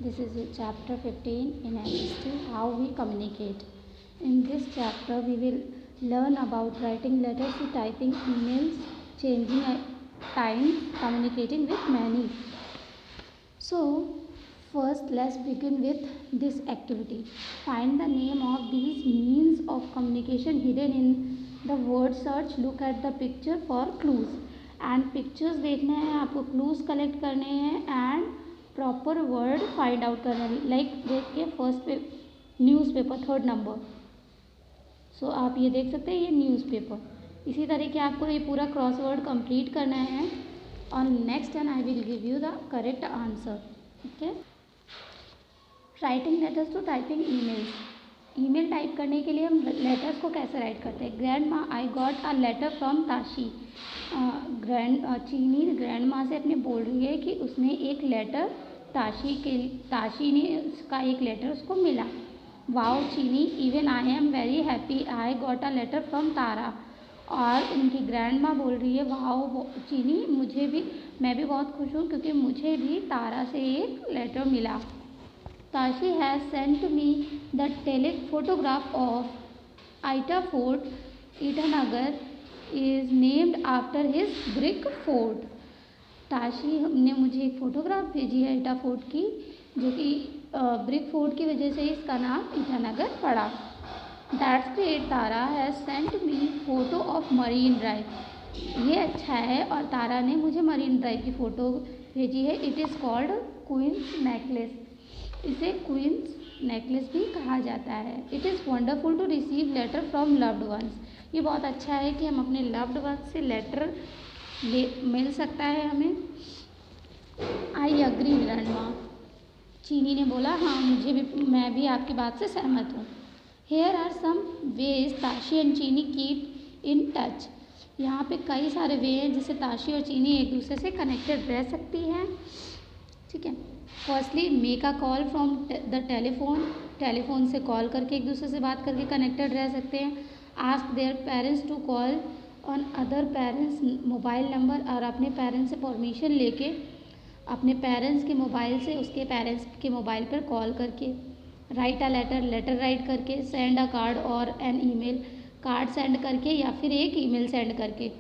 This is chapter 15 in SST, how we communicate. In this chapter, we will learn about writing letters to typing emails, changing time, communicating with many. So, first let's begin with this activity. Find the name of these means of communication hidden in the word search. Look at the picture for clues. And pictures देखने हैं आपको, clues collect करने हैं and proper word find out करना है. Like देखिए first पे newspaper, third number. सो आप ये देख सकते हैं, ये न्यूज़पेपर. इसी तरीके आपको ये पूरा क्रॉसवर्ड कंप्लीट करना है. और next and I will give you the correct answer. Okay. Writing letters to typing emails. Email type करने के लिए हम लेटर्स को कैसे राइट करते हैं. Grandma, I got a letter from Tashi. Chini grand माँ से अपने बोल रही है कि उसने एक लेटर ताशी ने उसका एक लेटर उसको मिला. Wow Chini, even I am very happy, I got a letter from Tara. और उनकी ग्रैंड माँ बोल रही है, वाओ चीनी, मैं भी बहुत खुश हूँ क्योंकि मुझे भी तारा से एक लेटर मिला. Tashi has sent me the photograph of Aita Fort. Itanagar is named after his brick fort. Tashi ने मुझे एक फ़ोटोग्राफ भेजी है ईटा फोर्ट की, जो कि ब्रिक फोर्ट की वजह से इसका नाम ईटानगर पड़ा. That's great, Tara has sent me photo of marine drive. ये अच्छा है, और तारा ने मुझे मरीन ड्राइव की फ़ोटो भेजी है. It is called queen's necklace. इसे क्वींस नेकलेस भी कहा जाता है. It is wonderful to receive letter from loved ones. ये बहुत अच्छा है कि हम अपने लव्ड वंस से लेटर मिल सकता है हमें. I agree grandma. चीनी ने बोला, हाँ मैं भी आपकी बात से सहमत हूँ. Here are some ways Tashi and Chini keep in touch. यहाँ पे कई सारे वे हैं जिससे ताशी और चीनी एक दूसरे से कनेक्टेड रह सकती हैं. ठीक है. Firstly make a call from the telephone से कॉल करके एक दूसरे से बात करके कनेक्टेड रह सकते हैं. Ask their parents to call on other parents mobile number. और अपने पेरेंट्स से परमिशन लेके अपने पेरेंट्स के मोबाइल से उसके पेरेंट्स के मोबाइल पर कॉल करके. राइट अ लेटर राइट करके. सेंड अ कार्ड और एन ईमेल, कार्ड सेंड करके या फिर एक ईमेल सेंड करके.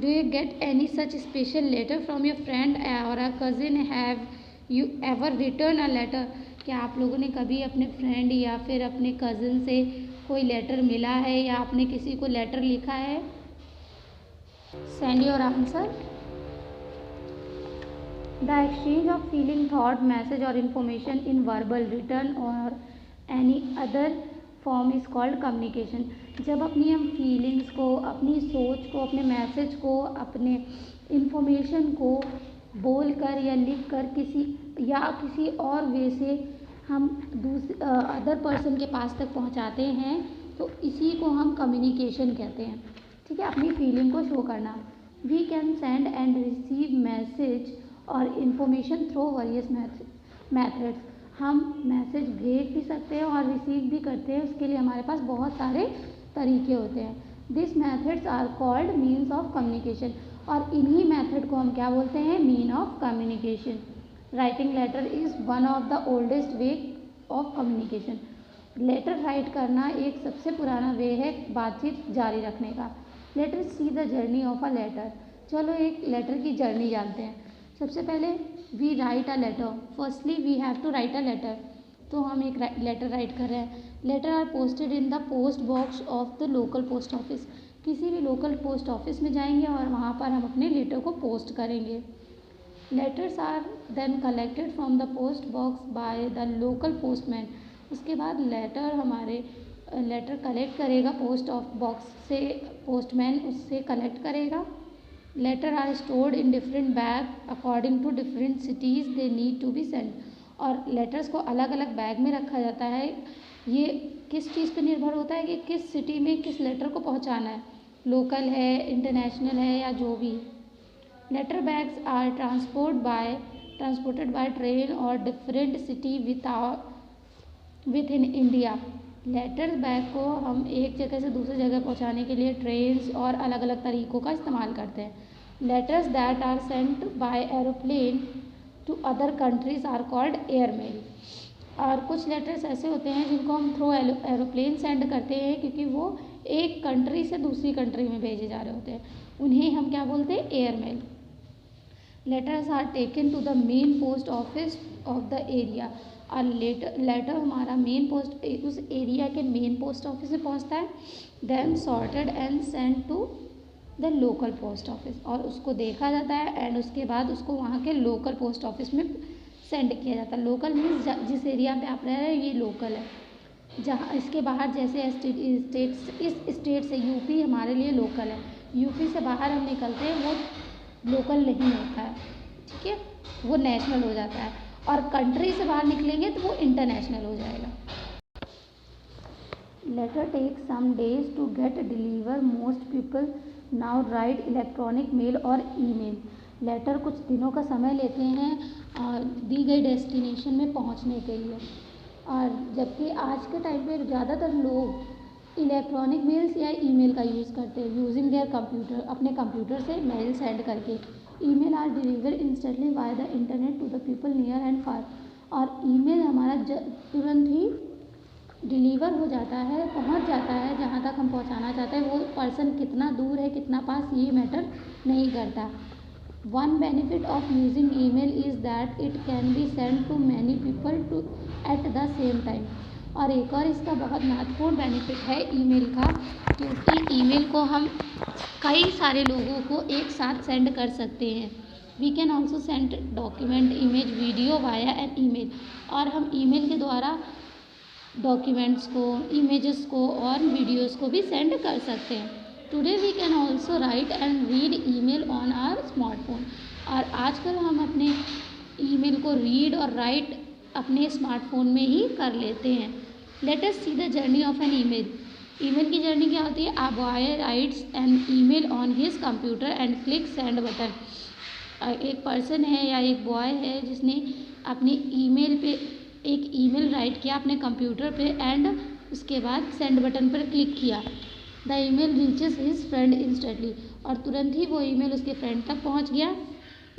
Do you get any such special letter from your friend और a cousin. Have you ever return a letter. क्या आप लोगों ने कभी अपने फ्रेंड या फिर अपने कज़न से कोई लेटर मिला है या आपने किसी को लेटर लिखा है. Send your answer. The exchange of feeling, thought, message और इन्फॉर्मेशन इन वर्बल, रिटर्न और any other form is called communication. जब अपनी हम फीलिंग्स को, अपनी सोच को, अपने मैसेज को, अपने इन्फॉर्मेशन को बोल कर या लिख कर किसी और वे से हम अदर पर्सन के पास तक पहुंचाते हैं, तो इसी को हम कम्युनिकेशन कहते हैं. ठीक है. अपनी फीलिंग को शो करना. We can send and receive message और इन्फॉर्मेशन थ्रू वेरियस मैथड्स. हम मैसेज भेज भी सकते हैं और रिसीव भी करते हैं. उसके लिए हमारे पास बहुत सारे तरीके होते हैं. This methods are called means of communication. और इन्हीं मेथड को हम क्या बोलते हैं, mean of communication. Writing letter is one of the oldest way of communication. Letter write करना एक सबसे पुराना वे है बातचीत जारी रखने का. Letter see the journey of a letter. चलो एक लेटर की जर्नी जानते हैं. सबसे पहले we write a letter. Firstly we have to write a letter. तो हम एक लेटर राइट कर रहे हैं. Letter are posted in the post box of the local post office. किसी भी लोकल पोस्ट ऑफिस में जाएंगे और वहाँ पर हम अपने लेटर को पोस्ट करेंगे. Letters are then collected from the post box by the local postman. उसके बाद लेटर कलेक्ट करेगा पोस्ट ऑफ बॉक्स से, पोस्टमैन उससे कलेक्ट करेगा. Letter are stored in different bag according to different cities they need to be send. और letters को अलग अलग बैग में रखा जाता है. ये किस चीज़ पर निर्भर होता है कि किस सिटी में किस लेटर को पहुंचाना है, लोकल है, इंटरनेशनल है या जो भी. Letter bags are transported by train और different city within India. Letter bag को हम एक जगह से दूसरी जगह पहुंचाने के लिए ट्रेन्स और अलग अलग तरीक़ों का इस्तेमाल करते हैं. Letters that are sent by aeroplane to other countries are called airmail. और कुछ लेटर्स ऐसे होते हैं जिनको हम थ्रू एरोप्लेन सेंड करते हैं, क्योंकि वो एक कंट्री से दूसरी कंट्री में भेजे जा रहे होते हैं, उन्हें हम क्या बोलते हैं, airmail. Letters are taken to the main post office of the area. और लेटर हमारा मेन पोस्ट उस एरिया के मेन पोस्ट ऑफिस में पहुंचता है, then sorted and send to the local post office, और उसको देखा जाता है एंड उसके बाद उसको वहाँ के लोकल पोस्ट ऑफिस में सेंड किया जाता है। लोकल मीन्स जिस एरिया पे आप रह रहे हैं ये लोकल है। जहाँ इसके बाहर जैसे स्टेट्स, इस स्टेट से यूपी हमारे लिए लोकल है, यूपी से बाहर हम निकलते हैं वो लोकल नहीं होता है, ठीक है, वो नेशनल हो जाता है। और कंट्री से बाहर निकलेंगे तो वो इंटरनेशनल हो जाएगा। Letter take some days to get deliver, most people now write electronic mail और ईमेल। लेटर कुछ दिनों का समय लेते हैं दी गई डेस्टिनेशन में पहुंचने के लिए, और जबकि आज के टाइम पे ज़्यादातर लोग इलेक्ट्रॉनिक मेल्स या ईमेल का यूज़ करते हैं, यूजिंग देयर कंप्यूटर, अपने कंप्यूटर से मेल सेंड करके। Email are deliver instantly by the internet to the people near and far. और ईमेल हमारा तुरंत ही डिलीवर हो जाता है, पहुंच जाता है जहां तक हम पहुंचाना चाहते हैं। वो पर्सन कितना दूर है, कितना पास, ये मैटर नहीं करता। One benefit of using email is that it can be send to many people to at the same time. और एक और इसका बहुत महत्वपूर्ण बेनिफिट है ईमेल का, क्योंकि ईमेल को हम कई सारे लोगों को एक साथ सेंड कर सकते हैं। We can also send document, image, video via an email. और हम ईमेल के द्वारा डॉक्यूमेंट्स को, इमेजेस को और वीडियोस को भी सेंड कर सकते हैं। Today we can also write and read email on our smartphone. और आजकल हम अपने ईमेल को रीड और राइट अपने स्मार्टफोन में ही कर लेते हैं। Let us see the journey of an email. Email की जर्नी क्या होती है? A boy writes an email on his computer and click send button. एक पर्सन है या एक बॉय है जिसने अपनी ईमेल पे एक ईमेल राइट किया अपने कंप्यूटर पे एंड उसके बाद सेंड बटन पर क्लिक किया। The email reaches his friend instantly. और तुरंत ही वो ईमेल उसके फ्रेंड तक पहुंच गया।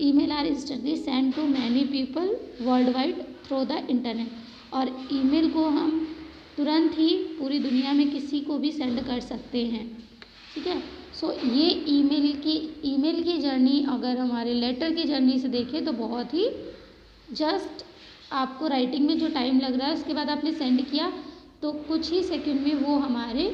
Email are instantly send to many people world wide through the internet. और ईमेल को हम तुरंत ही पूरी दुनिया में किसी को भी सेंड कर सकते हैं, ठीक है। सो ये ईमेल की जर्नी अगर हमारे लेटर की जर्नी से देखें तो बहुत ही जस्ट आपको राइटिंग में जो टाइम लग रहा है उसके बाद आपने सेंड किया तो कुछ ही सेकंड में वो हमारे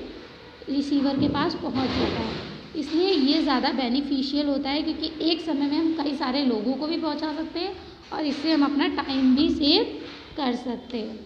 रिसीवर के पास पहुंच जाता है। इसलिए ये ज़्यादा बेनिफिशियल होता है क्योंकि एक समय में हम कई सारे लोगों को भी पहुंचा सकते हैं और इससे हम अपना टाइम भी सेव कर सकते हैं।